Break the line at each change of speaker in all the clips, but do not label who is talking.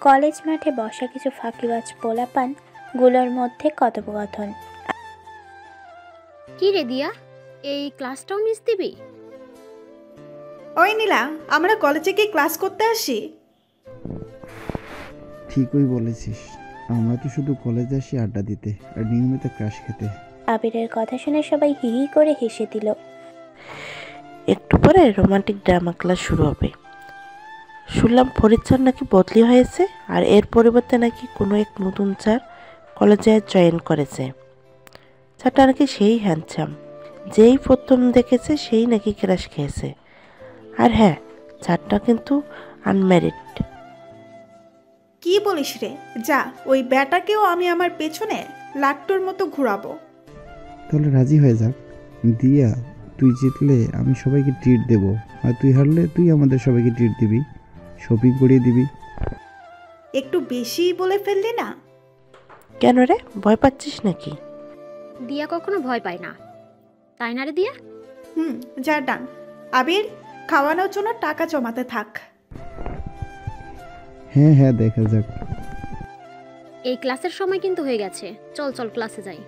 College মাঠে বসা কিছু ফাঁকিবাজ পোলাপান গুলোর মধ্যে কথোপকথন।
কি রে দিয়া, এই ক্লাসটাও মিস দিবি?
ওই নীলা, আমরা কলেজে কি ক্লাস করতে আসি?
ঠিকই বলেছিস, আমরা তো শুধু কলেজে আসি আড্ডা দিতে আর নিয়মিত ক্রাশ খেতে।
আবিরের কথা শুনে সবাই হি হি করে হেসে দিল।
একটু পরে রোমান্টিক ড্রামা ক্লাস শুরু হবে। শুনলাম ফরিদ স্যার নাকি বদলি হয়েছে, আর এর পরিবর্তে নাকি কোনো এক নতুন স্যার কলেজে জয়েন করেছে। স্যারটা নাকি সেই হ্যান্ডসাম, যেই প্রথম দেখেছে সেই নাকি ক্রাশ খেয়েছে। আর হ্যাঁ, স্যারটা কিন্তু আনম্যারিড।
কি বলিস রে? যা, ওই ব্যাটাকেও আমি আমার পেছনে লাট্টুর মতো ঘুরাবো।
তাহলে রাজি হয়ে যাক। দিয়া, তুই জিতলে আমি সবাইকে ট্রিট দেব, আর তুই হারলে তুই আমাদের সবাইকে ট্রিট দিবি, শপিং করিয়ে দিবি।
একটু বেশি বলে ফেললি না?
কেন রে, ভয় পাচ্ছিস নাকি?
দিয়া কখনো ভয় পায় না, তাই না রে দিয়া?
যা ডান। আবির, খাওয়ানোর জন্য টাকা জমাতে থাক।
হ্যাঁ হ্যাঁ, দেখা যাক।
এই ক্লাসের সময় কিন্তু হয়ে গেছে, চল চল ক্লাসে যাই।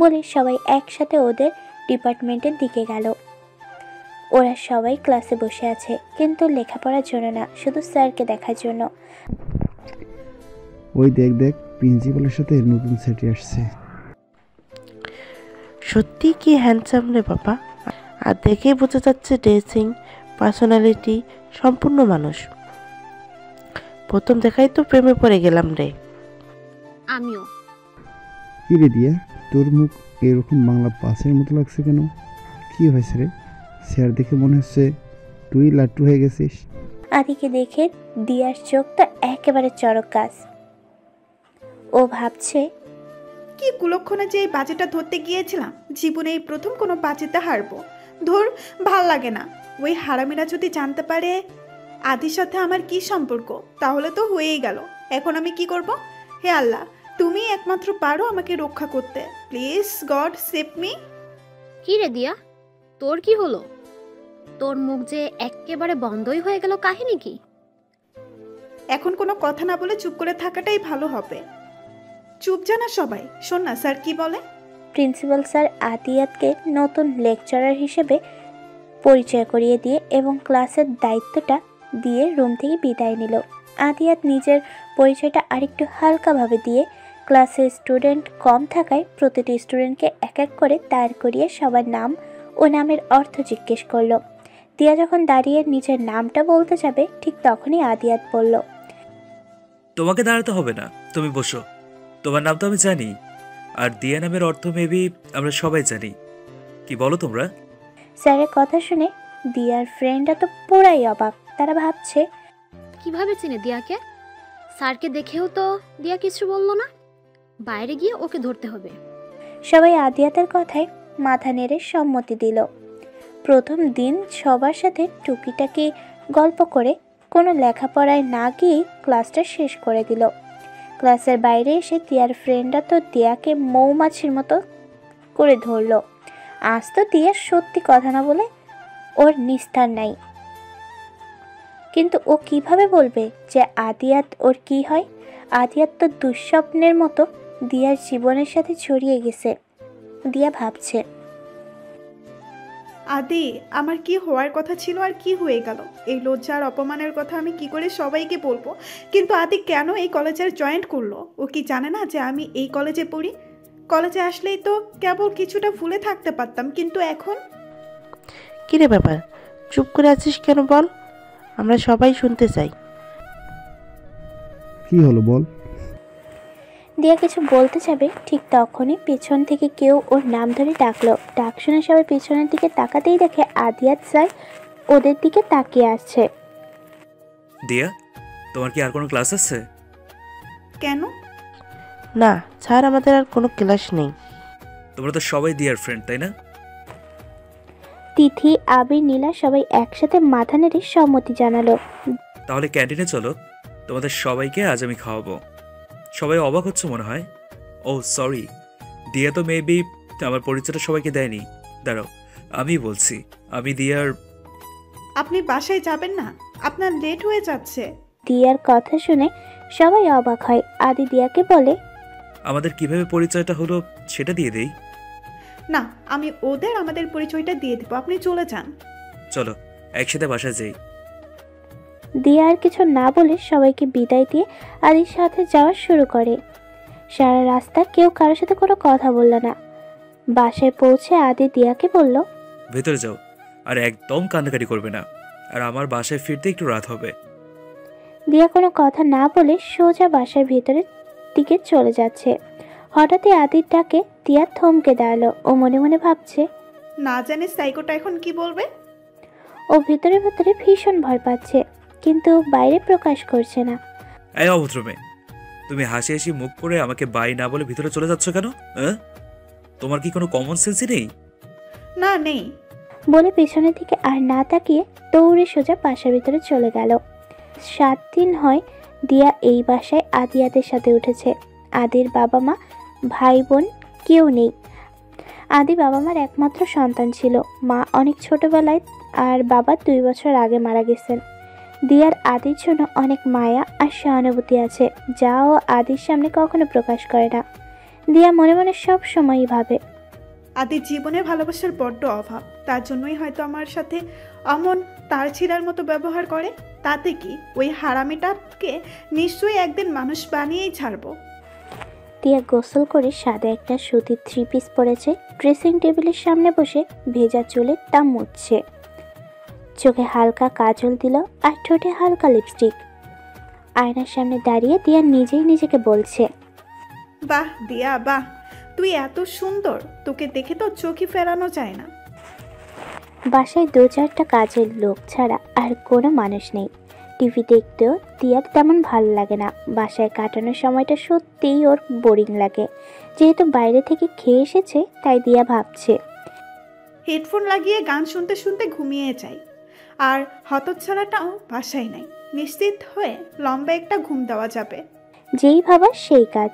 বলে সবাই একসাথে ওদের ডিপার্টমেন্টের দিকে গেল। ওরা সবাই ক্লাসে বসে আছে, কিন্তু লেখাপড়ার জন্য না, শুধু স্যারকে দেখার জন্য।
ওই দেখ দেখ, প্রিন্সিপালের সাথে নতুন সেটি আসছে।
সত্যি কি হ্যান্ডসাম রে বাবা, আর দেখে বোঝা যাচ্ছে ড্রেসিং, পার্সোনালিটি সম্পূর্ণ মানুষ। প্রথম দেখাই তো প্রেমে পড়ে গেলাম রে।
আমিও।
কি রে দিয়া, তোর মুখ এরকম বাংলা পাসের মতো লাগছে কেন? কি হয়েছে রে? স্যার দেখে মনে হচ্ছে তুই লাট্টু হয়ে গেছিস।
আদিকে দেখে দিয়ার চোখটা একেবারে চড়ক গাছ। ও ভাবছে,
কি কুলক্ষণে যে এই বাজেটা ধরতে গিয়েছিলাম, জীবনে এই প্রথম কোনো বাজেতে হারবো। ধর, ভাল লাগে না। ওই হারামিরা যদি জানতে পারে আদির সাথে আমার কি সম্পর্ক, তাহলে তো হয়েই গেল। এখন আমি কি করব? হে আল্লাহ, তুমি একমাত্র পারো আমাকে রক্ষা করতে। Please god save me.
কি রে দিয়া, তোর কি হলো? তোর মুখ যে একেবারে বন্ধই হয়ে গেল, কাহিনী কি?
এখন কোনো কথা না বলে চুপ করে থাকাটাই ভালো হবে। চুপ জানা সবাই, শোন না স্যার কি বলে।
প্রিন্সিপাল স্যার আদিয়াতকে নতুন লেকচারার হিসেবে পরিচয় করিয়ে দিয়ে এবং ক্লাসের দায়িত্বটা দিয়ে রুম থেকে বিদায় নিল। আদিয়াত নিজের পরিচয়টা আরেকটু হালকাভাবে দিয়ে ক্লাসে স্টুডেন্ট কম থাকায় প্রতিটি স্টুডেন্টকে এক এক করে দাঁড় করিয়ে সবার নাম ও নামের অর্থ জিজ্ঞেস করলো। দিয়া যখন দাঁড়িয়ে নিজের নামটা বলতে যাবে, ঠিক তখনই আদিয়াত বলল,
তোমাকে দাঁড়াতে হবে না, তুমি বসো। তোমার নাম তো আমি জানি, আর দিয়া নামের অর্থ মেবি আমরা সবাই জানি। কি বলো তোমরা?
স্যারের কথা শুনে দিয়ার ফ্রেন্ডরা তো পুরাই অবাক। তারা ভাবছে,
কিভাবে চিনে দিয়াকে? স্যারকে দেখেও তো দিয়া কিছু বললো না, বাইরে গিয়ে ওকে ধরতে হবে।
সবাই আদিয়াতের কথায় মাথা নেড়ে সম্মতি দিল। প্রথম দিন সবার সাথে টুকিটাকি গল্প করে কোনো লেখাপড়ায় না গিয়েই ক্লাসটা শেষ করে দিল। ক্লাসের বাইরে এসে দিয়ার ফ্রেন্ডরা তো দিয়াকে মৌমাছির মতো করে ধরলো। আজ তো দিয়া সত্যি কথা না বলে ওর নিস্তার নাই। কিন্তু ও কিভাবে বলবে যে আদিয়াত ওর কি হয়? আদিয়াত তো দুঃস্বপ্নের মতো দিয়ার জীবনের সাথে ছড়িয়ে গেছে। দিয়া ভাবছে,
আদি, আমার কি হওয়ার কথা ছিল আর কি হয়ে গেল? এই লজ্জা আর অপমানের কথা আমি কি করে সবাইকে বলবো? কিন্তু আদি কেন এই কলেজের জয়েন করলো? ও কি জানে না যে আমি এই কলেজে পড়ি? কলেজে আসলেই তো কেবল কিছুটা ভুলে থাকতে পারতাম, কিন্তু এখন।
কিরে ব্যাপার, চুপ করে আছিস কেন বল, আমরা সবাই শুনতে চাই।
কি হলো বল।
দিয়া কিছু বলতে যাবে, ঠিক তখনই পেছন থেকে কেউ ওর নাম ধরে ডাকলো। ডাক শুনে সবাই পেছনের দিকে তাকাতেই দেখে আদিয়াত স্যার ওদের দিকে তাকিয়ে আসছে।
দিয়া, তোমার কি আর কোনো ক্লাস আছে?
কেন?
না স্যার, আমাদের আর কোনো ক্লাস নেই।
তোমরা তো সবাই দিয়ার ফ্রেন্ড, তাই না?
তিথি, আবির, নীলা সবাই একসাথে মাথা নেড়ে সম্মতি জানালো।
তাহলে ক্যান্টিনে চলো, তোমাদের সবাইকে আজ আমি খাওয়াবো। সবাই অবাক হচ্ছে মনে হয়। ও সরি, দিয়া তো মেবি আমার পরিচয়টা সবাইকে দেয়নি। দাঁড়াও, আমি বলছি, আমি দিয়ার।
আপনি বাসায় যাবেন না? আপনার লেট হয়ে যাচ্ছে।
দিয়ার কথা শুনে সবাই অবাক হয়। আদি দিয়াকে বলে,
আমাদের কিভাবে পরিচয়টা হলো সেটা দিয়ে দেই।
না, আমি ওদের আমাদের পরিচয়টা দিয়ে দেবো, আপনি চলে যান।
চলো একসাথে বাসায় যাই।
দিয়া আর কিছু না বলে সবাইকে বিদায় দিয়ে আদির সাথে যাওয়া শুরু করে। সারা রাস্তা কেউ কারোর সাথে কোনো কথা বলল না। বাসায় পৌঁছে আদি দিয়াকে বলল,
ভেতরে যাও, আর একদম কান্নাকাটি করবে না। আর আমার বাসায় ফিরতে একটু রাত হবে।
দিয়া কোনো কথা না বলে সোজা বাসার ভিতরের দিকে চলে যাচ্ছে। হঠাৎই আদির ডাকে দিয়া থমকে দাঁড়ালো। ও মনে মনে ভাবছে,
না জানি সাইকোটা এখন কি বলবে।
ও ভিতরে ভিতরে ভীষণ ভয় পাচ্ছে, কিন্তু বাইরে প্রকাশ করছে না।
এই অভদ্র মেয়ে, তুমি হাসি হাসি মুখ করে আমাকে বাই না বলে ভিতরে চলে যাচ্ছ কেন? তোমার কি কোনো কমন সেন্সই নেই?
না, নেই।
বলে পেছনের দিকে আর না তাকিয়ে দৌড়ে সোজা বাসার ভিতরে চলে গেল। 7 দিন হয় দিয়া এই বাসায় আদিয়াদের সাথে উঠেছে। আদির বাবা মা ভাই বোন কেউ নেই। আদি বাবা মার একমাত্র সন্তান ছিল। মা অনেক ছোটবেলায় আর বাবা 2 বছর আগে মারা গেছেন। দিয়ার আদির জন্য অনেক মায়া আর সহানুভূতি আছে, যা ও আদির সামনে কখনো প্রকাশ করে না। দিয়া মনে মনে সব সময়ই ভাবে,
আদির জীবনে ভালোবাসার বড্ড অভাব, তার জন্যই হয়তো আমার সাথে অমন তার ছিঁড়ার মতো ব্যবহার করে। তাতে কি, ওই হারামিটাকে নিশ্চয়ই একদিন মানুষ বানিয়েই ছাড়বো।
দিয়া গোসল করে সাদা একটা সুতির 3 পিস পরেছে। ড্রেসিং টেবিলের সামনে বসে ভেজা চুলে তা মুছছে। চোখে হালকা কাজল দিল আর ঠোঁটে হালকা লিপস্টিক। আয়নার সামনে দাঁড়িয়ে দিয়া নিজেই নিজেকে বলছে,
বাহ দিয়া বাহ, তুই এত সুন্দর, তোকে দেখে তো চোখই ফেরানো যায় না।
বাসায় 2-4টা কাজের লোক ছাড়া আর কোনো মানুষ নেই। টিভি দেখতেও দিয়ার তেমন ভালো লাগে না। বাসায় কাটানোর সময়টা সত্যিই ওর বোরিং লাগে। যেহেতু বাইরে থেকে খেয়ে এসেছে, তাই দিয়া ভাবছে,
হেডফোন লাগিয়ে গান শুনতে শুনতে ঘুমিয়ে যাই। আর হতচ্ছাড়াটাও বাসায় নাই, নিশ্চিত হয়ে লম্বা একটা ঘুম দেওয়া যাবে।
যেই ভাবা সেই কাজ।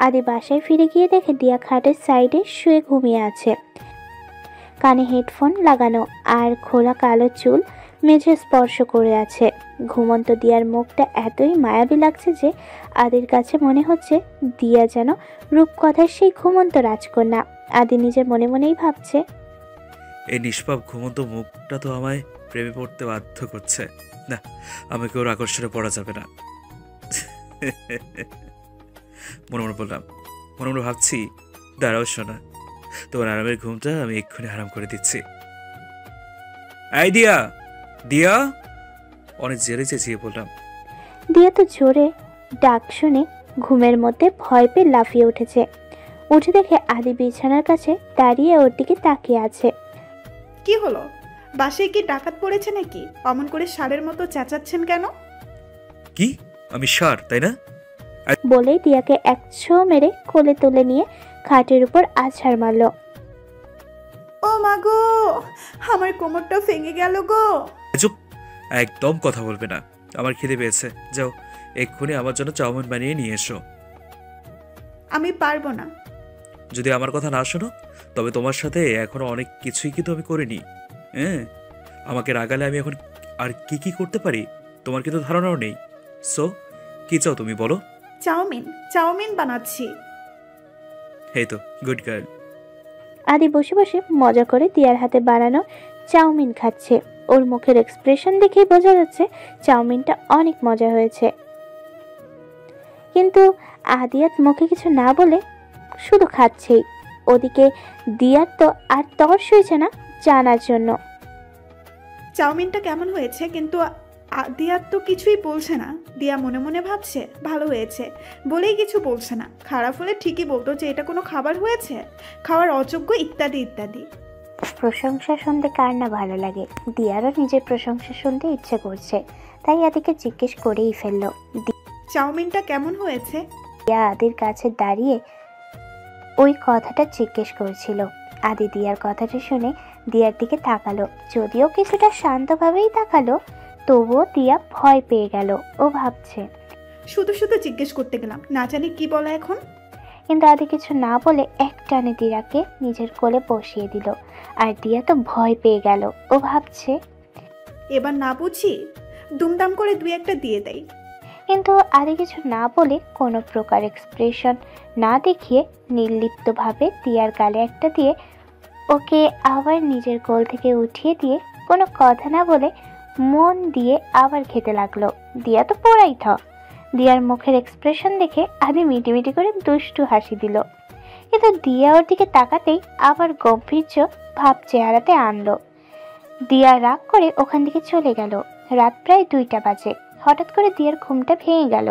আদি বাসায় ফিরে গিয়ে দেখে দিয়া খাটের সাইডে শুয়ে ঘুমিয়ে আছে। কানে হেডফোন লাগানো আর খোলা কালো চুল মেঝে স্পর্শ করে আছে। ঘুমন্ত দিয়ার মুখটা এতই মায়াবী লাগছে যে আদির কাছে মনে হচ্ছে দিয়া যেন রূপকথার সেই ঘুমন্ত রাজকন্যা। আদি নিজের মনে মনেই ভাবছে,
এই নিষ্পাপ ঘুমন্ত মুখটা তো আমায় প্রেমে পড়তে বাধ্য করছে। না, আমাকে ওর আকর্ষণে পড়া যাবে না। মনে মনে বললাম, মনে মনে ভাবছি, দাঁড়াও শোনা, তোমার আরামের ঘুমটা আমি এক্ষুনি হারাম করে দিচ্ছি। এই দিয়া, দিয়া, অনেক জেরে চেঁচিয়ে বললাম।
দিয়া তো জোরে ডাক শুনে ঘুমের মধ্যে ভয় পেয়ে লাফিয়ে উঠেছে। উঠে দেখে আদি বিছানার কাছে দাঁড়িয়ে ওর দিকে তাকিয়ে আছে।
কি হলো, বাসায় কি ডাকাত পড়েছে নাকি? অমন করে ষাঁড়ের মতো চেঁচাচ্ছেন কেন?
কি, আমি ষাঁড় তাই না?
বলেই দিয়াকে এক ছো মেরে কোলে তুলে নিয়ে খাটের উপর আছাড় মারল।
ও মা গো, আমার কোমরটা ভেঙে গেল গো।
চুপ, একদম কথা বলবে না। আমার খিদে পেয়েছে, যাও এক্ষুনি আমার জন্য চাউমিন বানিয়ে নিয়ে এসো।
আমি পারবো না।
যদি আমার কথা না শোনো, তবে তোমার সাথে এখনো অনেক কিছুই কিন্তু আমি করিনি। আমাকে রাগালে আমি এখন আর কি কি করতে পারি তোমার কিন্তু ধারণাও নেই। সো কি চাও তুমি বলো?
চাউমিন, চাউমিন বানাচ্ছি।
এই তো, গুড গার্ল।
আদি বসে বসে মজা করে দিয়ার হাতে বানানো চাউমিন খাচ্ছে। ওর মুখের এক্সপ্রেশন দেখেই বোঝা যাচ্ছে চাউমিনটা অনেক মজা হয়েছে। কিন্তু আদিয়াত মুখে কিছু না বলে শুধু খাচ্ছেই। ওদিকে দিয়ার তো আর তর সইছে না জানার জন্য
চাউমিনটা কেমন হয়েছে, কিন্তু দিয়া তো কিছুই বলছে না। দিয়া মনে মনে ভাবছে ভালো হয়েছে বলেই কিছু বলছে না। খারাপ হলে ঠিকই বলতো যে এটা কোনো খাবার হয়েছে, খাওয়ার অযোগ্য, ইত্যাদি ইত্যাদি।
প্রশংসা শুনতে কার না ভালো লাগে। দিয়ারও নিজের প্রশংসা শুনতে ইচ্ছে করছে, তাই আদিকে জিজ্ঞেস করেই ফেললো।
চাউমিনটা কেমন হয়েছে?
দিয়া আদির কাছে দাঁড়িয়ে ওই কথাটা জিজ্ঞেস করছিল। আদি দিয়ার কথাটা শুনে দিয়ার দিকে তাকালো। যদিও কিছুটা শান্তভাবেই তাকালো, তবুও দিয়া ভয় পেয়ে গেল। ও ভাবছে,
শুধু শুধু জিজ্ঞেস করতে গেলাম, না জানি কি বলা এখন।
কিন্তু আদি কিছু না বলে এক টানে দিয়াকে নিজের কোলে বসিয়ে দিল। আর দিয়া তো ভয় পেয়ে গেল। ও ভাবছে,
এবার না বুঝি দুমদাম করে দুই একটা দিয়ে দেয়।
কিন্তু আদি কিছু না বলে কোনো প্রকার এক্সপ্রেশন না দেখিয়ে নির্লিপ্তভাবে দিয়ার গালে একটা দিয়ে ওকে আবার নিজের কোল থেকে উঠিয়ে দিয়ে কোনো কথা না বলে মন দিয়ে আবার খেতে লাগলো। দিয়া তো পোড়াই থ। দিয়ার মুখের এক্সপ্রেশন দেখে আদি মিটিমিটি করে দুষ্টু হাসি দিল, কিন্তু দিয়া ওর দিকে তাকাতেই আবার গম্ভীর্য ভাব চেহারাতে আনলো। দিয়া রাগ করে ওখান থেকে চলে গেল। রাত প্রায় 2টা বাজে। হঠাৎ করে দিয়ার ঘুমটা ভেঙে গেল।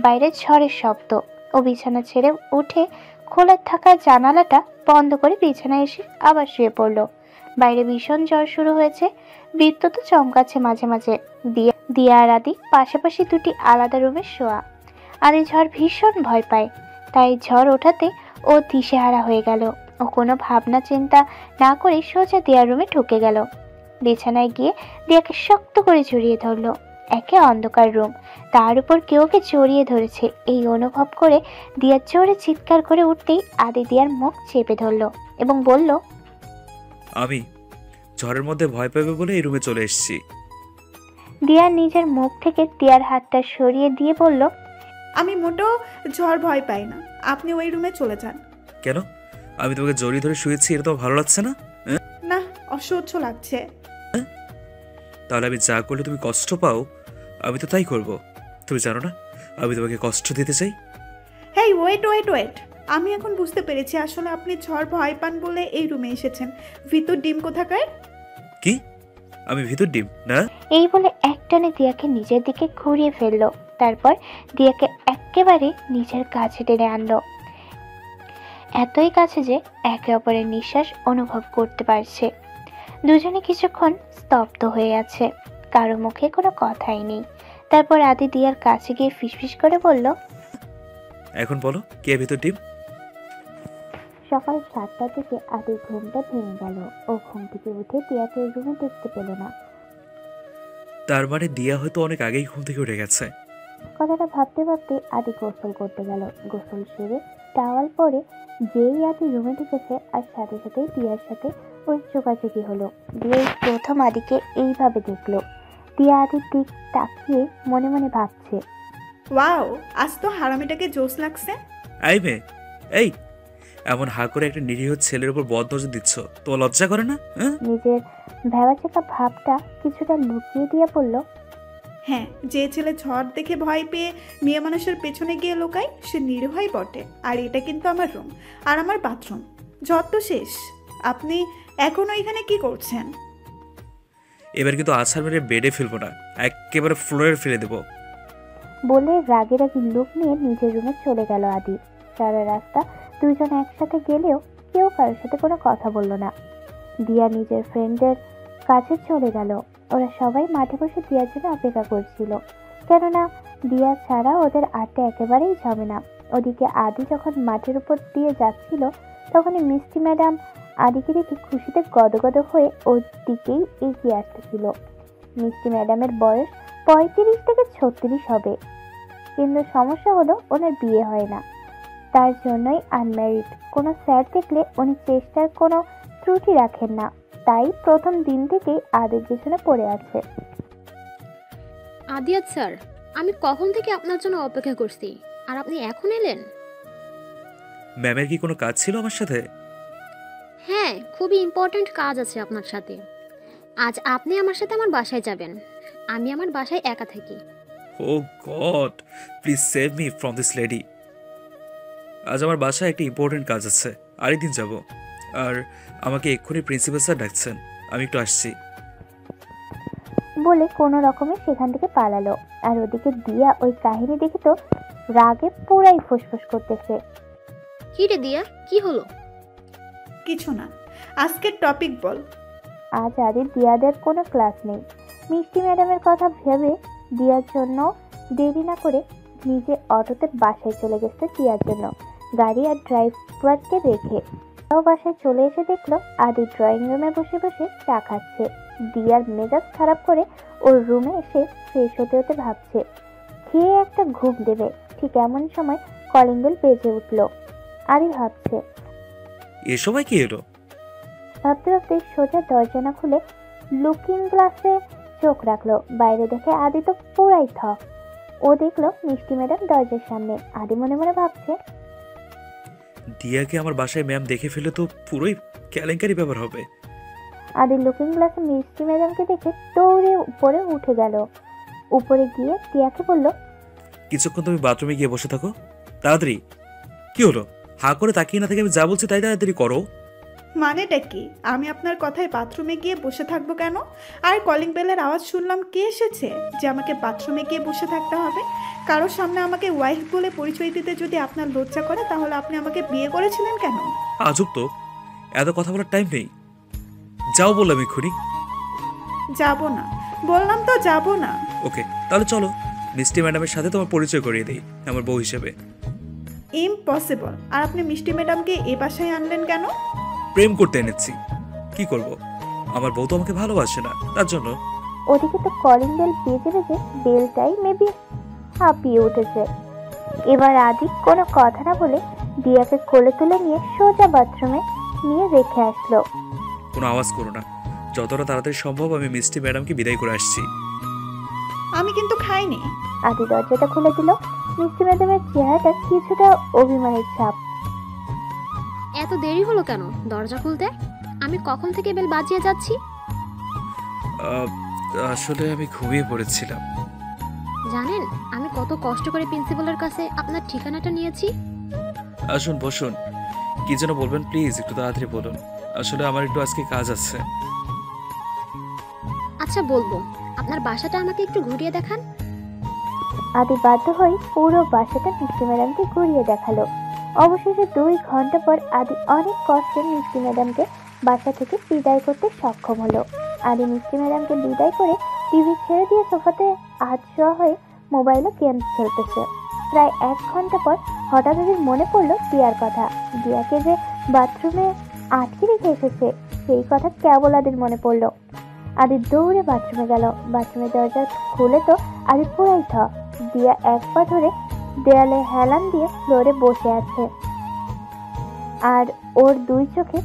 বাইরে ঝড়ের শব্দ। ও বিছানা ছেড়ে উঠে খোলা থাকা জানালাটা বন্ধ করে বিছানায় এসে আবার শুয়ে পড়ল। বাইরে ভীষণ ঝড় শুরু হয়েছে। বিদ্যুৎ চমকাচ্ছে মাঝে মাঝে। দিয়া আর আদি পাশাপাশি দুটি আলাদা রুমে শোয়া। আদি ঝড় ভীষণ ভয় পায়, তাই ঝড় ওঠাতে ও দিশেহারা হয়ে গেল। ও কোনো ভাবনা চিন্তা না করে সোজা দিয়ার রুমে ঢুকে গেল। বিছানায় গিয়ে দিয়াকে শক্ত করে জড়িয়ে ধরলো। একে অন্ধকার রুম, তার উপর কেউ ওকে জড়িয়ে ধরেছে এই অনুভব করে দিয়া জোরে চিৎকার করে উঠতেই আদি দিয়ার মুখ চেপে ধরলো এবং বলল,
আমি ঝড়ের মধ্যে ভয় পাবে বলে এই রুমে চলে এসেছি।
দিয়া নিজের মুখ থেকে দিয়ার হাতটা সরিয়ে দিয়ে বলল,
আমি মোটেও ঝড় ভয় পাই না, আপনি ওই রুমে চলে যান।
কেন? আমি তোমাকে জড়িয়ে ধরে শুয়েছি, এটা তোমার ভালো লাগছে না?
না, অসহ্য লাগছে।
তাহলে আমি যা করলে তুমি কষ্ট পাও, আমি তো তাই করব। তুমি জানো না আমি তোমাকে কষ্ট দিতে চাই।
হেই, ওয়েট ওয়েট ওয়েট, আমি এখন বুঝতে পেরেছি আসলে আপনি ঝড় ভয় পান বলে এই রুমে এসেছেন। ভিতর ডিম কোথাকার?
কি? আমি ভিতর ডিম না?
এই বলে একটানে দিয়াকে নিজের দিকে ঘুরিয়ে ফেললো। তারপর দিয়াকে একেবারে নিজের কাছে টেনে আনলো, এতই কাছে যে একে অপরের নিঃশ্বাস অনুভব করতে পারছে। দুজনে কিছুক্ষণ স্তব্ধ হয়ে আছে, কারো মুখে কোনো কথাই নেই। তারপর আদি দিয়ার কাছে গিয়ে ফিসফিস করে বলল,
এখন বলো কে ভিতর ডিম?
সকাল 7টা থেকে আদির ঘুমটা ভেঙে গেল। ও ঘুম থেকে উঠে দিয়াকে রুমে দেখতে পেল না।
তার মানে দিয়া হয়তো অনেক আগেই ঘুম থেকে উঠে গেছে।
কথাটা ভাবতে ভাবতে আদি গোসল করতে গেল। গোসল সেরে টাওয়াল পরে যেই আদি রুমে ঢুকেছে আর সাথে সাথেই দিয়ার সাথে ওই চোখাচোখি হলো। দিয়া প্রথম আদিকে এইভাবে দেখলো। দিয়া আদির দিক তাকিয়ে মনে মনে ভাবছে,
ওয়াও, আজ তো হারামিটাকে জোশ লাগছে।
এই মেয়ে, এই এমন হা করে একটা নিরীহ ছেলের উপর বদনজর দিচ্ছ, তোমার লজ্জা করে না?
নিজের ভেবাচেকা ভাবটা কিছুটা লুকিয়ে দিয়ে বলল,
হ্যাঁ, যে ছেলে ঝড় দেখে ভয় পেয়ে মেয়ে মানুষের পেছনে গিয়ে লোকায় সে নির্ভয় বটে। আর এটা কিন্তু আমার রুম আর আমার বাথরুম। ঝড় তো শেষ, আপনি এখনো এখানে কি করছেন?
এবার কিন্তু আছাড় মেরে বেডে ফেলবো না, একেবারে ফ্লোরে ফেলে দেবো।
বলে রাগে রাগি লুক নিয়ে নিজের রুমে চলে গেল আদি। সারা রাস্তা দুইজন একসাথে গেলেও কেউ কারোর সাথে কোনো কথা বলল না। দিয়া নিজের ফ্রেন্ডের কাছে চলে গেল। ওরা সবাই মাঠে বসে দিয়ার জন্য অপেক্ষা করছিল, কেননা দিয়া ছাড়া ওদের আড্ডা একেবারেই জমে না। ওদিকে আদি যখন মাঠের উপর দিয়ে যাচ্ছিল তখনই মিষ্টি ম্যাডাম আদিকে দেখে খুশিতে গদগদ হয়ে ওর দিকেই এগিয়ে আসতেছিল। মিষ্টি ম্যাডামের বয়স 35 থেকে 36 হবে, কিন্তু সমস্যা হলো ওনার বিয়ে হয় না, তার জন্যই আনম্যারিড। কোনো স্যার দেখলে উনি চেষ্টার কোনো ত্রুটি রাখেন না, তাই প্রথম দিন থেকেই আদির পেছনে পড়ে আছে।
আদিয়াত স্যার, আমি কখন থেকে আপনার জন্য অপেক্ষা করছি, আর আপনি এখন এলেন?
ম্যামের কি কোনো কাজ ছিল আমার সাথে?
হ্যাঁ, খুবই ইম্পর্ট্যান্ট কাজ আছে আপনার সাথে। আজ আপনি আমার সাথে আমার বাসায় যাবেন। আমি আমার বাসায় একা থাকি।
Oh God, please save me from this lady. আজ আমার বাসায় একটা ইম্পর্টেন্ট কাজ আছে, আরেকদিন যাব। আর আমাকে এক্ষুনি প্রিন্সিপাল স্যার ডাকছেন, আমি একটু আসছি।
বলে কোনো রকমে সেখান থেকে পালালো। আর ওদিকে দিয়া ওই কাহিনী দেখে তো রাগে পুরাই ফুসফুস করতেছে।
কি রে দিয়া, কি হলো?
কিছু না, আজকের টপিক বল।
আজ আদির দিয়াদের কোনো ক্লাস নেই। মিষ্টি ম্যাডামের কথা ভেবে দিয়ার জন্য দেরি না করে নিজে অটোতে বাসায় চলে গেছে দিয়ার জন্য, গাড়ি আর ড্রাইভারকে রেখে। ও বাসায় চলে এসে দেখলো আদি ড্রয়িং রুমে বসে বসে চা খাচ্ছে। দিয়ার মেজাজ খারাপ করে ওর রুমে এসে ফ্রেশ হতে হতে ভাবছে খেয়ে একটা ঘুম দেবে। ঠিক এমন সময় কলিং বেল বেজে উঠলো। আদি ভাবছে,
এ সময় কি এলো?
ভাবতে ভাবতে সোজা দরজা না খুলে লুকিং গ্লাসে চোখ রাখলো। বাইরে দেখে আদি তো পুরাই থ। ও দেখলো মিষ্টি ম্যাডাম দরজার সামনে। আদি মনে মনে ভাবছে,
দিয়াকে আমার বাসায় ম্যাম দেখে ফেলে তো পুরোই কেলেঙ্কারি ব্যাপার হবে।
আদি লুকিং গ্লাসে মিষ্টি ম্যাডামকে দেখে দৌড়ে উপরে উঠে গেল। উপরে গিয়ে টিয়াকে বলল,
কিছুক্ষণ তুমি বাথরুমে গিয়ে বসে থাকো, তাড়াতাড়ি। কি হলো? হা করে তাকিয়ে না থেকে আমি যা বলছি তাই তাড়াতাড়ি করো।
মানেটা কি? আমি আপনার কথায় বাথরুমে গিয়ে বসে থাকবো কেন? আর কলিং বেলের আওয়াজ শুনলাম, কে এসেছে যে আমাকে বাথরুমে গিয়ে বসে থাকতে হবে? কারোর সামনে আমাকে ওয়াইফ বলে পরিচয় দিতে যদি আপনার লজ্জা করে, তাহলে আপনি আমাকে বিয়ে করেছিলেন কেন?
আজব তো, এত কথা বলার টাইম নেই। যাও বললাম এক্ষুনি।
যাব না, বললাম তো যাব না।
ওকে, তাহলে চলো মিষ্টি ম্যাডামের সাথে তোমার পরিচয় করিয়ে দিই আমার বউ হিসেবে।
ইম্পসিবল। আর আপনি মিষ্টি ম্যাডামকে এ বাসায় আনলেন কেন?
প্রেম করতে এনেছি, কি করব? আমার বউ তো আমাকে ভালোবাসে না, তার জন্য।
ওদিকে তো কলিং বেল বেজে বেজে বেলটাই মেবি হাঁপিয়ে উঠেছে। এবার আদি কোনো কথা না বলে দিয়াকে কোলে তুলে নিয়ে সোজা বাথরুমে নিয়ে রেখে আসলো।
কোনো আওয়াজ করো না, যতটা তাড়াতাড়ি সম্ভব আমি মিষ্টি ম্যাডামকে বিদায় করে আসছি।
আমি কিন্তু খাইনি।
আদি দরজাটা খুলে দিল। মিষ্টি ম্যাডামের চেহারাটা কিছুটা অভিমানের ছাপ।
এত দেরি হলো কেন দরজা খুলতে? আমি কখন থেকে বেল বাজিয়ে যাচ্ছি।
আহ, আসলে আমি ঘুমিয়ে পড়েছিলাম।
জানেন আমি কত কষ্ট করে প্রিন্সিপালের কাছে আপনার ঠিকানাটা নিয়েছি।
আসুন বসুন, কি যেন বলবেন প্লিজ একটু তাড়াতাড়ি বলুন। আসলে আমার একটু আজকে কাজ আছে।
আচ্ছা বলবো, আপনার বাসাটা আমাকে একটু ঘুরিয়ে দেখান।
আদি বাধ্য হয়ে পুরো বাসাটা মিষ্টি ম্যাডামকে ঘুরিয়ে দেখালো। অবশেষে 2 ঘন্টা পর আদি অনেক কষ্টে মিষ্টি ম্যাডামকে বাসা থেকে বিদায় করতে সক্ষম হলো। আদি মিষ্টি ম্যাডামকে বিদায় করে টিভি ছেড়ে দিয়ে সোফাতে হাত শোয়া হয়ে মোবাইলে গেম খেলতেছে। প্রায় 1 ঘন্টা পর হঠাৎ আদির মনে পড়লো দিয়ার কথা। দিয়াকে যে বাথরুমে আটকে রেখে এসেছে সেই কথা কেবল আদির মনে পড়লো। আদি দৌড়ে বাথরুমে গেল। বাথরুমের দরজা খুলে তো আদি পুরাই থ। দিয়া এক পা ধরে দেয়ালে হেলান দিয়ে ফ্লোরে বসে আছে, আর ওর 2 চোখে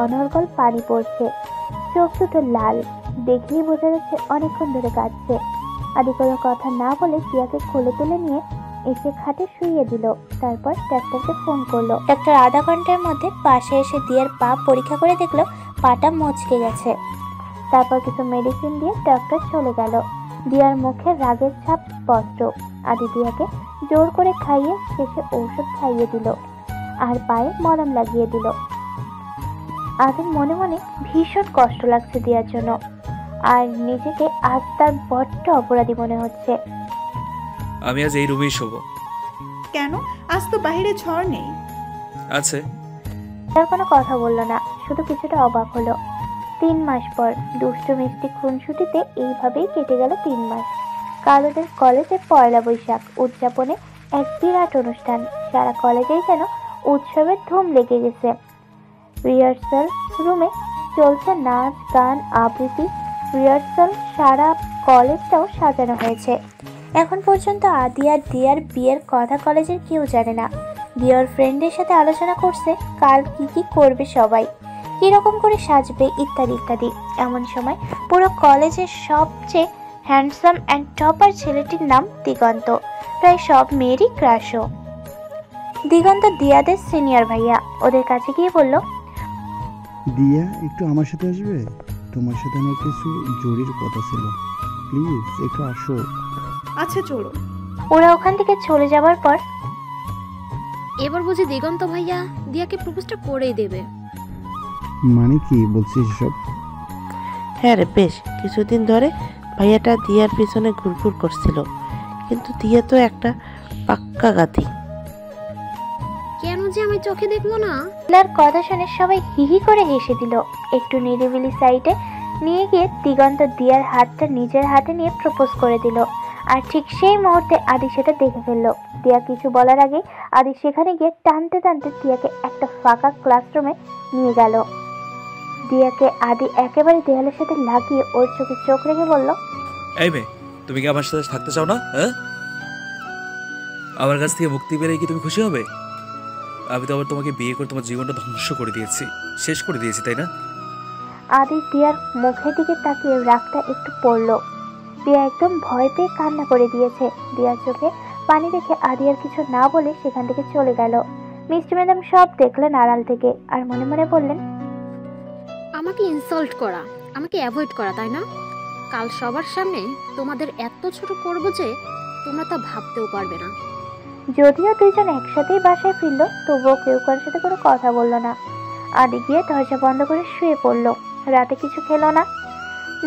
অনর্গল পানি পড়ছে। চোখ দুটো লাল, দেখেই বোঝা যাচ্ছে অনেকক্ষণ ধরে কাঁদছে। আদি কোনো কথা না বলে দিয়াকে কোলে তুলে নিয়ে এসে খাটে শুইয়ে দিল। তারপর ডাক্তারকে ফোন করলো। ডাক্তার আধা ঘন্টার মধ্যে পাশে এসে দিয়ার পা পরীক্ষা করে দেখলো পাটা মচকে গেছে। তারপর কিছু মেডিসিন দিয়ে ডাক্তার চলে গেল। দিয়ার মুখে রাগের ছাপ স্পষ্ট। আদি দিয়াকে জোর করে খাইয়ে শেষে ঔষধ খাইয়ে দিল আর পায়ে মলম লাগিয়ে দিল। আদির মনে মনে ভীষণ কষ্ট লাগছে দিয়ার জন্য, আর নিজেকে আজ তার বড্ড অপরাধী মনে হচ্ছে।
আমি আজ এই রুমেই শোবো।
কেন? আজ তো বাইরে ঝড় নেই।
আছে।
তার কোনো কথা বলল না, শুধু কিছুটা অবাক হলো। 3 মাস পর দুষ্টু মিষ্টি খুনসুটিতে এইভাবেই কেটে গেল 3 মাস। কাল ওদের কলেজে পয়লা বৈশাখ উদযাপনে এক বিরাট অনুষ্ঠান। সারা কলেজেই যেন উৎসবের ধুম লেগে গেছে। রিহার্সাল রুমে চলছে নাচ গান আবৃত্তি। রিহার্সাল সারা কলেজটাও সাজানো হয়েছে। এখন পর্যন্ত আদি আর দিয়ার বিয়ের কথা কলেজের কেউ জানে না। দিয়ার ফ্রেন্ডের সাথে আলোচনা করছে কাল কি কি করবে সবাই, কিরকম করে সাজবে ইত্যাদি ইত্যাদি। এমন সময় পুরো কলেজের সবচেয়ে হ্যান্ডসাম অ্যান্ড টপার ছেলেটির নাম দিগন্ত। প্রায় সব মেয়েরই ক্রাশও। দিগন্ত দিয়াদের সিনিয়র ভাইয়া। ওদের কাছে গিয়ে বলল,
দিয়া একটু আমার সাথে আসবে? তোমার সাথে আমার কিছু জরুরি কথা ছিল, প্লিজ একটু আসো।
আচ্ছা চলো।
ওরা ওখান থেকে চলে যাবার পর
এবার বুঝি দিগন্ত ভাইয়া দিয়াকে প্রপোজটা করেই দেবে।
মানে কি বলছিস সব?
হ্যাঁ রে, বেশ কিছুদিন ধরে ভাইয়াটা দিয়ার পিছনে ঘুরঘুর করছিল, কিন্তু দিয়া তো একটা পাক্কা গাধি।
কেন যে আমি চোখে দেখলো না।
লার কথা শুনে সবাই হিহি করে হেসে দিল। একটু নিরিবিলি সাইডে নিয়ে গিয়ে দিগন্ত দিয়ার হাতটা নিজের হাতে নিয়ে প্রপোজ করে দিল। আর ঠিক সেই মুহূর্তে আদি সেটা দেখে ফেললো। দিয়া কিছু বলার আগে আদি সেখানে গিয়ে টানতে টানতে দিয়াকে একটা ফাঁকা ক্লাসরুমে নিয়ে গেল। দিয়াকে আদি একেবারে দেয়ালের সাথে লাগিয়ে ওর চোখে চোখ রেখে বলল,
এই মেয়ে, তুমি কি আমার সাথে থাকতে চাও না? হ্যাঁ, আমার কাছ থেকে মুক্তি পেলে কি তুমি খুশি হবে? আমি তো আবার তোমাকে বিয়ে করে তোমার জীবনটা ধ্বংস করে দিয়েছি, শেষ করে দিয়েছি, তাই না?
আদি দিয়ার মুখের দিকে তাকিয়ে রাগটা একটু পড়লো। দিয়া একদম ভয় পেয়ে কান্না করে দিয়েছে। দিয়ার চোখে পানি দেখে আদি আর কিছু না বলে সেখান থেকে চলে গেল। মিষ্টি ম্যাডাম সব দেখলেন আড়াল থেকে আর মনে মনে বললেন,
আমাকে ইনসাল্ট করা, আমাকে অ্যাভয়েড করা, তাই না? কাল সবার সামনে তোমাদের এত ছোট করব যে তোমরা তা ভাবতেও পারবে না।
যদিও দুইজন একসাথেই বাসায় ফিরল, তবুও কেউ কারোর সাথে কোনো কথা বলল না। আদি গিয়ে দরজা বন্ধ করে শুয়ে পড়ল। রাতে কিছু খেলো না।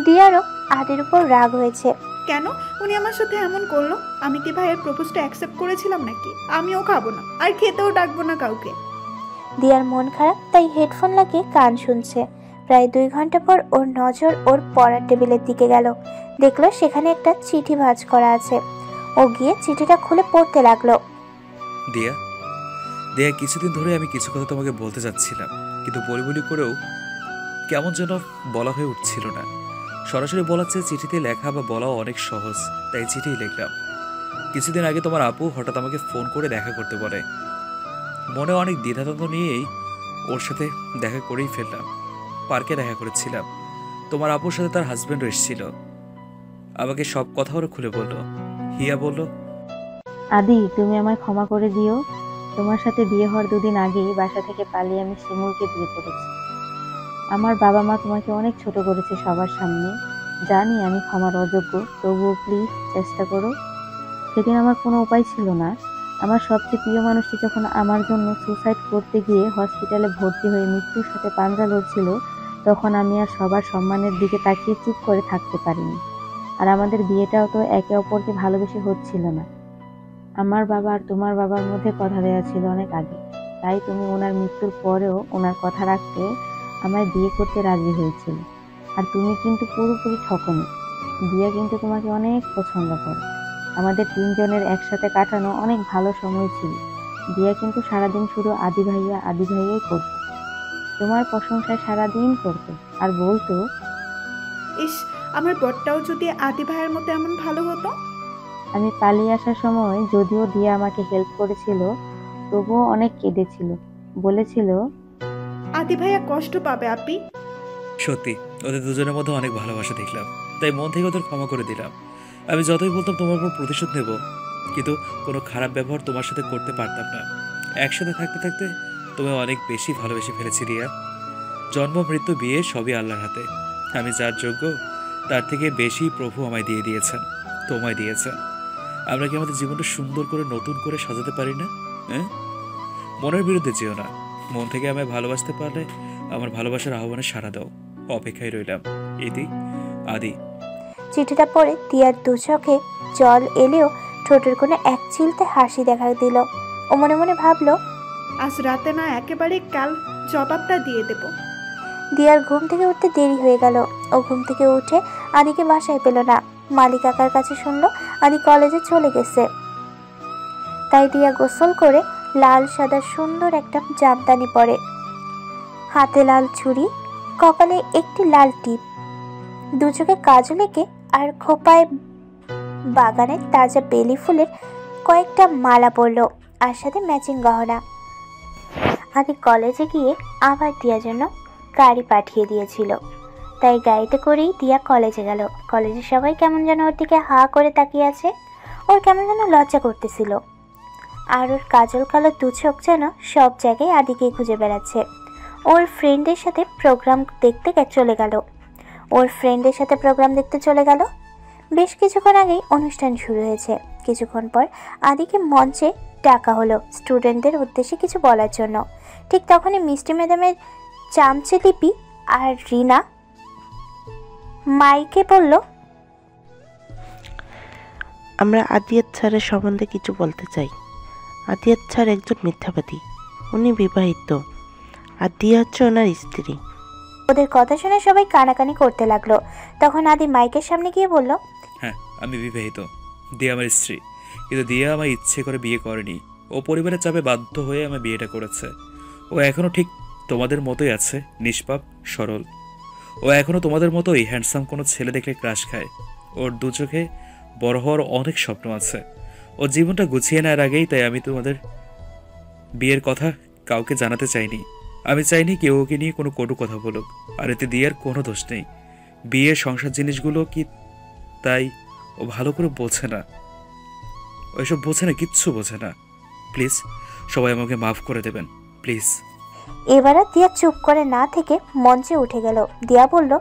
দিয়ারও আদির উপর রাগ হয়েছে।
কেন উনি আমার সাথে এমন করলো? আমি কি ভাইয়ের প্রপোজটা অ্যাকসেপ্ট করেছিলাম নাকি? আমিও খাবো না, আর খেতেও ডাকবো না কাউকে।
দিয়ার মন খারাপ, তাই হেডফোন লাগিয়ে গান শুনছে। প্রায় 2 ঘন্টা পর ওর নজর ওর পড়ার টেবিলের দিকে গেল। দেখলো সেখানে একটা চিঠি ভাঁজ করা আছে। ও গিয়ে চিঠিটা খুলে পড়তে লাগলো।
দিয়া দিয়া কিছুদিন ধরে আমি কিছু কথা তোমাকে বলতে চাচ্ছিলাম, কিন্তু বলি বলি করেও কেমন যেন বলা হয়ে উঠছিল না। সরাসরি বলার চেয়ে চিঠিতে লেখা বা বলাও অনেক সহজ, তাই চিঠিই লিখলাম। কিছুদিন আগে তোমার আপু হঠাৎ আমাকে ফোন করে দেখা করতে বলে। মনে অনেক দ্বিধাদ্বন্দ্ব নিয়েই ওর সাথে দেখা করেই ফেললাম। পার্কে দেখা করেছিলাম। তোমার আপুর সাথে তার হাজব্যান্ডও এসেছিল। আমাকে সব কথা ওরা খুলে বলল। হিয়া বলল,
আদি, তুমি আমায় ক্ষমা করে দিও। তোমার সাথে বিয়ে হওয়ার 2 দিন আগেই বাসা থেকে পালিয়ে আমি শিমুলকে বিয়ে করেছি। আমার বাবা মা তোমাকে অনেক ছোট করেছে সবার সামনে। জানি আমি ক্ষমার অযোগ্য, তবুও প্লিজ চেষ্টা করো। সেদিন আমার কোনো উপায় ছিল না। আমার সবচেয়ে প্রিয় মানুষটি যখন আমার জন্য সুসাইড করতে গিয়ে হসপিটালে ভর্তি হয়ে মৃত্যুর সাথে পাঞ্জা লড়ছিল, তখন আমি আর সবার সম্মানের দিকে তাকিয়ে চুপ করে থাকতে পারিনি। আর আমাদের বিয়েটাও তো একে অপরকে ভালোবেসে হচ্ছিল না। আমার বাবা আর তোমার বাবার মধ্যে কথা দেওয়া ছিল অনেক আগে, তাই তুমি ওনার মৃত্যুর পরেও ওনার কথা রাখতে আমায় বিয়ে করতে রাজি হয়েছিল। আর তুমি কিন্তু পুরোপুরি ঠকনি। দিয়া কিন্তু তোমাকে অনেক পছন্দ করে। আমাদের 3 জনের একসাথে কাটানো অনেক ভালো সময় ছিল। দিয়া কিন্তু সারাদিন শুধু আদি ভাইয়াই করতো। তোমার প্রশংসায় সারাদিন করতো আর বলতো,
ইস, আমার বরটাও যদি আদি ভাইয়ের মতো এমন ভালো হতো।
আমি পালিয়ে আসার সময় যদিও দিয়া আমাকে হেল্প করেছিল, তবুও অনেক কেঁদেছিল। বলেছিল,
আদি ভাইয়া কষ্ট পাবে আপি।
সত্যি ওদের দুজনের মধ্যে অনেক ভালোবাসা দেখলাম, তাই মন থেকে ওদের ক্ষমা করে দিলাম। আমি যতই বলতাম তোমার উপর প্রতিশোধ নেব, কিন্তু কোনো খারাপ ব্যবহার তোমার সাথে করতে পারতাম না। একসাথে থাকতে থাকতে তোমায় অনেক বেশি ভালোবেসে ফেলেছি রিয়া। জন্ম মৃত্যু বিয়ে সবই আল্লাহর হাতে। আমি যার যোগ্য তার থেকে বেশি প্রভু আমায় দিয়ে দিয়েছেন, তোমায় দিয়েছেন। আমরা কি আমাদের জীবনটা সুন্দর করে নতুন করে সাজাতে পারি না? হ্যাঁ, মনের বিরুদ্ধে যেও না। মন থেকে আমায় ভালোবাসতে পারলে আমার ভালোবাসার আহ্বানে সাড়া দাও। অপেক্ষায় রইলাম। ইতি, আদি।
চিঠিটা পড়ে দিয়ার 2 চোখে জল এলেও ঠোঁটের কোণে এক চিলতে হাসি দেখা দিল। ও মনে মনে ভাবলো,
আজ রাতে না একেবারে কাল জবাবটা দিয়ে দেব।
দিয়ার ঘুম থেকে উঠতে দেরি হয়ে গেল। ও ঘুম থেকে উঠে আদিকে বাসায় পেল না। মালিক কাকার কাছে শুনলো আদি কলেজে চলে গেছে। তাই দিয়া গোসল করে লাল সাদা সুন্দর একটা জামদানি পরে, হাতে লাল ছুরি, কপালে একটি লাল টিপ, 2 চোখে কাজল এঁকে আর খোপায় বাগানের তাজা বেলি ফুলের কয়েকটা মালা পরলো, আর সাথে ম্যাচিং গহনা। আদি কলেজে গিয়ে আবার দিয়ার জন্য গাড়ি পাঠিয়ে দিয়েছিল, তাই গাড়িতে করেই দিয়া কলেজে গেল। কলেজে সবাই কেমন যেন ওর দিকে হা করে তাকিয়ে আছে। ওর কেমন যেন লজ্জা করতেছিল। আর ওর কাজল কালো 2 চোখ যেন সব জায়গায় আদিকেই খুঁজে বেড়াচ্ছে। ওর ফ্রেন্ডের সাথে প্রোগ্রাম দেখতে চলে গেল। বেশ কিছুক্ষণ আগেই অনুষ্ঠান শুরু হয়েছে। কিছুক্ষণ পর আদিকে মঞ্চে ডাকা হলো স্টুডেন্টদের উদ্দেশ্যে কিছু বলার জন্য। ঠিক তখনই মিষ্টি ম্যাডামের চামচে লিপি আর রিনা মাইকে বলল,
আমরা আদিয়াত স্যারের সম্বন্ধে কিছু বলতে চাই। আদিয়াত স্যার একজন মিথ্যাবাদী। উনি বিবাহিত, আর দিয়া হচ্ছে ওনার স্ত্রী।
ওদের কথা শুনে সবাই কানাকানি করতে লাগলো। তখন আদি মাইকের সামনে গিয়ে বলল,
হ্যাঁ, আমি বিবাহিত। দিয়া আমার স্ত্রী, কিন্তু দিয়া আমার ইচ্ছে করে বিয়ে করেনি। ও পরিবারের চাপে বাধ্য হয়ে আমার বিয়েটা করেছে। ও এখনও ঠিক তোমাদের মতোই আছে, নিষ্পাপ, সরল। ও এখনও তোমাদের মতোই হ্যান্ডসাম কোনো ছেলে দেখলে ক্রাশ খায়। ওর 2 চোখে বড় হওয়ার অনেক স্বপ্ন আছে। ওর জীবনটা গুছিয়ে নেওয়ার আগেই তাই আমি তোমাদের বিয়ের কথা কাউকে জানাতে চাইনি। আমি চাইনি কেউ ওকে নিয়ে কোনো কটু কথা বলুক। আর এতে দিয়ার কোনো দোষ নেই। বিয়ের সংসার জিনিসগুলো কি তাই ও ভালো করে বোঝে না, ওইসব বোঝে না, কিচ্ছু বোঝে না। প্লিজ সবাই আমাকে মাফ করে দেবেন, প্লিজ।
এবার আর দিয়া চুপ করে না থেকে মঞ্চে উঠে গেল। দিয়া বলল,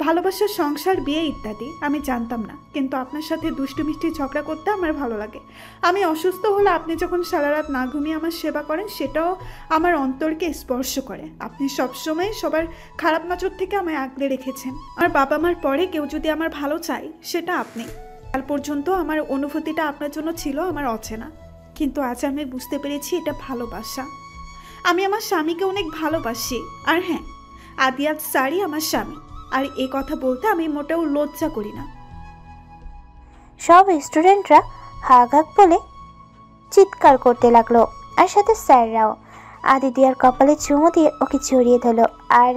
ভালোবাসা, সংসার, বিয়ে ইত্যাদি আমি জানতাম না, কিন্তু আপনার সাথে দুষ্টু মিষ্টি ঝগড়া করতে আমার ভালো লাগে। আমি অসুস্থ হলে আপনি যখন সারা রাত না ঘুমিয়ে আমার সেবা করেন, সেটাও আমার অন্তরকে স্পর্শ করে। আপনি সবসময় সবার খারাপ নজর থেকে আমায় আগলে রেখেছেন। আমার বাবা মার পরে কেউ যদি আমার ভালো চায়, সেটা আপনি। কাল পর্যন্ত আমার অনুভূতিটা আপনার জন্য ছিল আমার অচেনা, কিন্তু আজ আমি বুঝতে পেরেছি এটা ভালোবাসা। আমি আমার স্বামীকে অনেক ভালোবাসি। আর হ্যাঁ, আদিয়াত স্যারই আমার স্বামী, আর এই কথা বলতে আমি মোটেও লজ্জা করি না।
সব স্টুডেন্টরা হাগ হাগ বলে চিৎকার করতে লাগলো, আর সাথে স্যাররাও। আদি দিয়ার কপালে চুমু দিয়ে ওকে জড়িয়ে ধরল, আর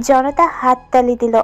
জনতা হাততালি দিল।